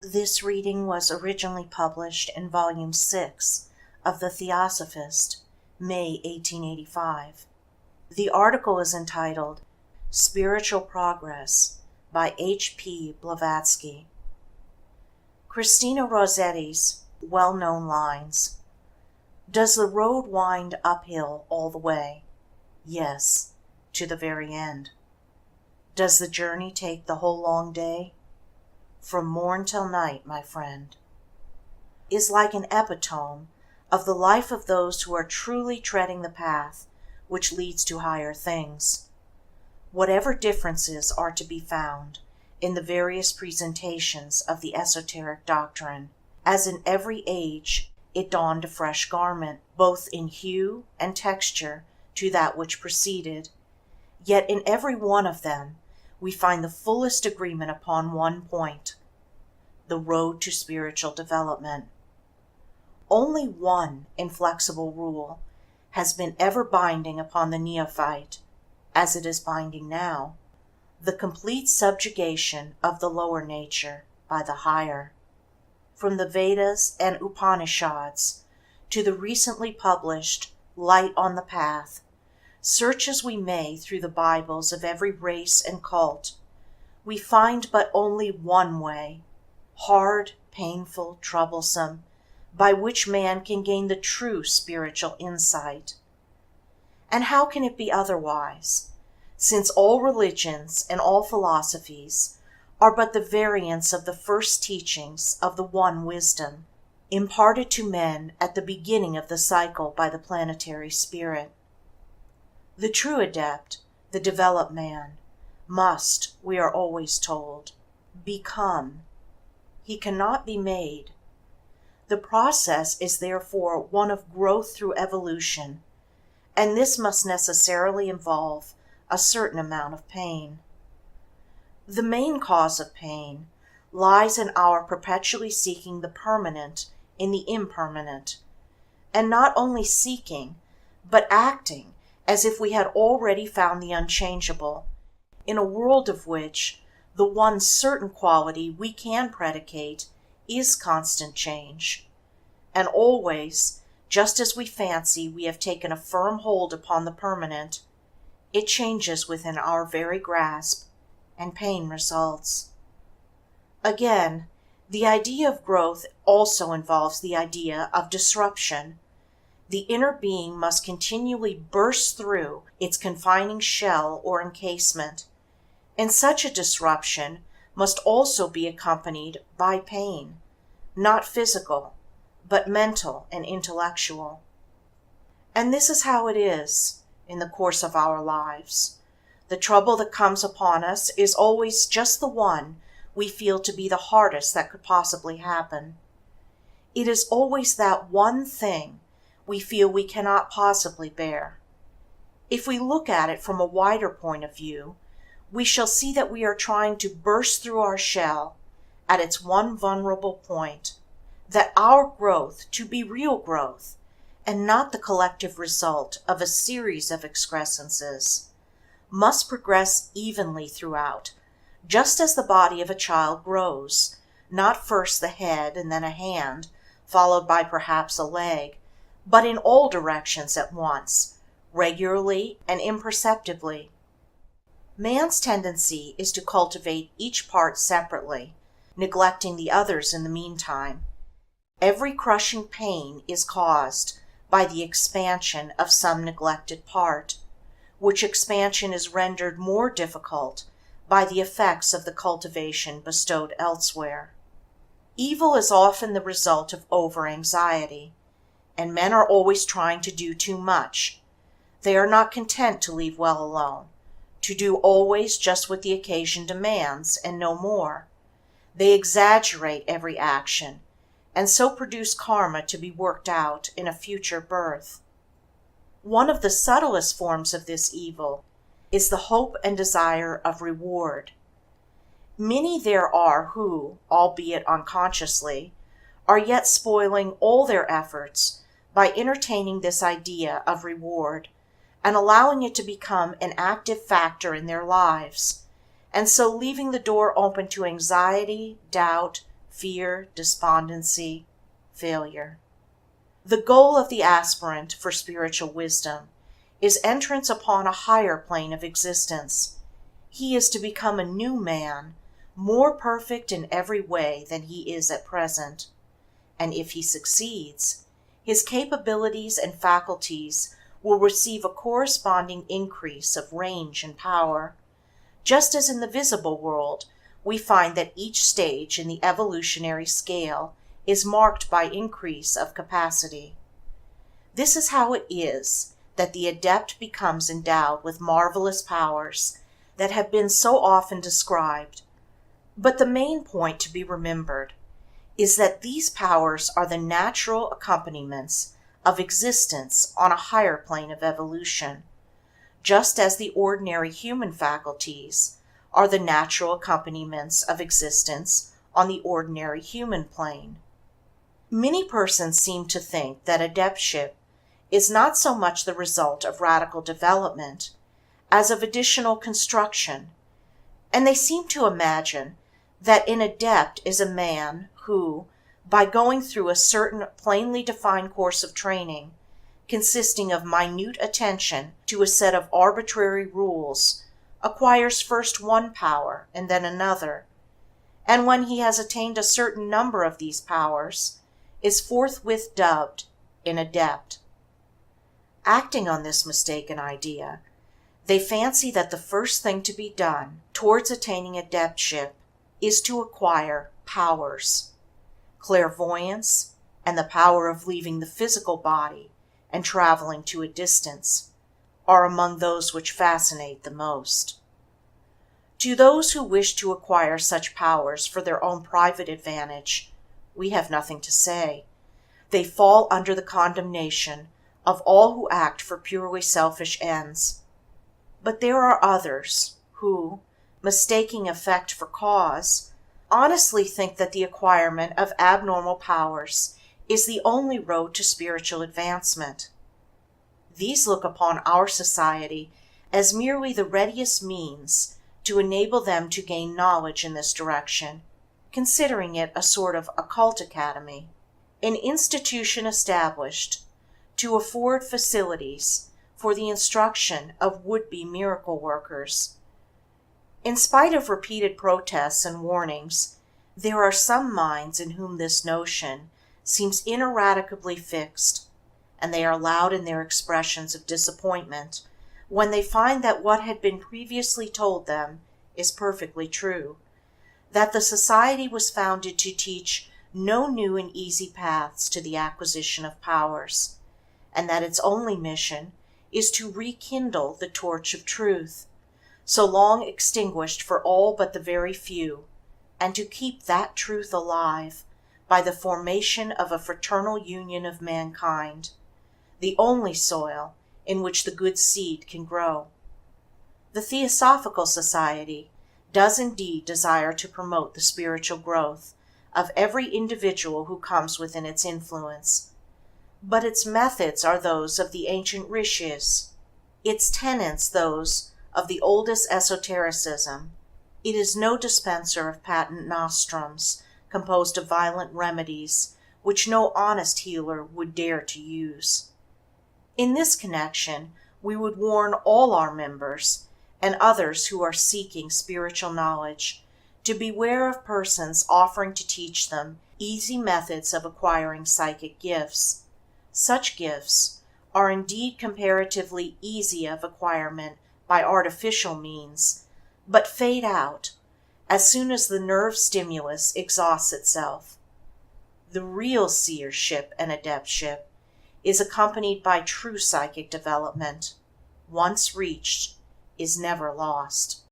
This reading was originally published in Volume 6 of The Theosophist, May 1885. The article is entitled Spiritual Progress by H.P. Blavatsky. Christina Rossetti's well-known lines. Does the road wind uphill all the way? Yes, to the very end. Does the journey take the whole long day? From morn till night, my friend, is like an epitome of the life of those who are truly treading the path which leads to higher things. Whatever differences are to be found in the various presentations of the esoteric doctrine, as in every age it donned a fresh garment, both in hue and texture, to that which preceded, yet in every one of them we find the fullest agreement upon one point: the road to spiritual development. Only one inflexible rule has been ever binding upon the neophyte, as it is binding now: the complete subjugation of the lower nature by the higher. From the Vedas and Upanishads to the recently published Light on the Path, search as we may through the Bibles of every race and cult, we find but only one way, hard, painful, troublesome, by which man can gain the true spiritual insight. And how can it be otherwise, since all religions and all philosophies are but the variants of the first teachings of the one wisdom, imparted to men at the beginning of the cycle by the planetary spirit? The true adept, the developed man, must, we are always told, become. He cannot be made. The process is therefore one of growth through evolution, and this must necessarily involve a certain amount of pain. The main cause of pain lies in our perpetually seeking the permanent in the impermanent, and not only seeking, but acting as if we had already found the unchangeable, in a world of which the one certain quality we can predicate is constant change, and always, just as we fancy we have taken a firm hold upon the permanent, it changes within our very grasp, and pain results. Again, the idea of growth also involves the idea of disruption. The inner being must continually burst through its confining shell or encasement, and such a disruption must also be accompanied by pain, not physical, but mental and intellectual. And this is how it is in the course of our lives. The trouble that comes upon us is always just the one we feel to be the hardest that could possibly happen. It is always that one thing we feel we cannot possibly bear. If we look at it from a wider point of view, we shall see that we are trying to burst through our shell at its one vulnerable point, that our growth, to be real growth, and not the collective result of a series of excrescences, must progress evenly throughout, just as the body of a child grows, not first the head and then a hand, followed by perhaps a leg, but in all directions at once, regularly and imperceptibly. Man's tendency is to cultivate each part separately, neglecting the others in the meantime. Every crushing pain is caused by the expansion of some neglected part, which expansion is rendered more difficult by the effects of the cultivation bestowed elsewhere. Evil is often the result of over-anxiety, and men are always trying to do too much. They are not content to leave well alone, to do always just what the occasion demands, and no more. They exaggerate every action, and so produce karma to be worked out in a future birth. One of the subtlest forms of this evil is the hope and desire of reward. Many there are who, albeit unconsciously, are yet spoiling all their efforts by entertaining this idea of reward and allowing it to become an active factor in their lives, and so leaving the door open to anxiety, doubt, fear, despondency, failure. The goal of the aspirant for spiritual wisdom is entrance upon a higher plane of existence. He is to become a new man, more perfect in every way than he is at present, and if he succeeds, his capabilities and faculties will receive a corresponding increase of range and power. Just as in the visible world, we find that each stage in the evolutionary scale is marked by increase of capacity. This is how it is that the adept becomes endowed with marvelous powers that have been so often described. But the main point to be remembered is that these powers are the natural accompaniments of existence on a higher plane of evolution, just as the ordinary human faculties are the natural accompaniments of existence on the ordinary human plane. Many persons seem to think that adeptship is not so much the result of radical development as of additional construction, and they seem to imagine that an adept is a man who, by going through a certain plainly defined course of training, consisting of minute attention to a set of arbitrary rules, acquires first one power and then another, and when he has attained a certain number of these powers, is forthwith dubbed an adept. Acting on this mistaken idea, they fancy that the first thing to be done towards attaining adeptship is to acquire powers. Clairvoyance and the power of leaving the physical body and traveling to a distance are among those which fascinate the most. To those who wish to acquire such powers for their own private advantage, we have nothing to say. They fall under the condemnation of all who act for purely selfish ends. But there are others who, mistaking effect for cause, honestly think that the acquirement of abnormal powers is the only road to spiritual advancement. These look upon our society as merely the readiest means to enable them to gain knowledge in this direction, considering it a sort of occult academy, an institution established to afford facilities for the instruction of would-be miracle workers. In spite of repeated protests and warnings, there are some minds in whom this notion seems ineradicably fixed, and they are loud in their expressions of disappointment when they find that what had been previously told them is perfectly true, that the society was founded to teach no new and easy paths to the acquisition of powers, and that its only mission is to rekindle the torch of truth, so long extinguished for all but the very few, and to keep that truth alive by the formation of a fraternal union of mankind, the only soil in which the good seed can grow. The Theosophical Society does indeed desire to promote the spiritual growth of every individual who comes within its influence, but its methods are those of the ancient rishis, its tenets those of the oldest esotericism. It is no dispenser of patent nostrums composed of violent remedies which no honest healer would dare to use. In this connection, we would warn all our members and others who are seeking spiritual knowledge to beware of persons offering to teach them easy methods of acquiring psychic gifts. Such gifts are indeed comparatively easy of acquirement by artificial means, but fade out as soon as the nerve stimulus exhausts itself. The real seership and adeptship is accompanied by true psychic development. Once reached, is never lost.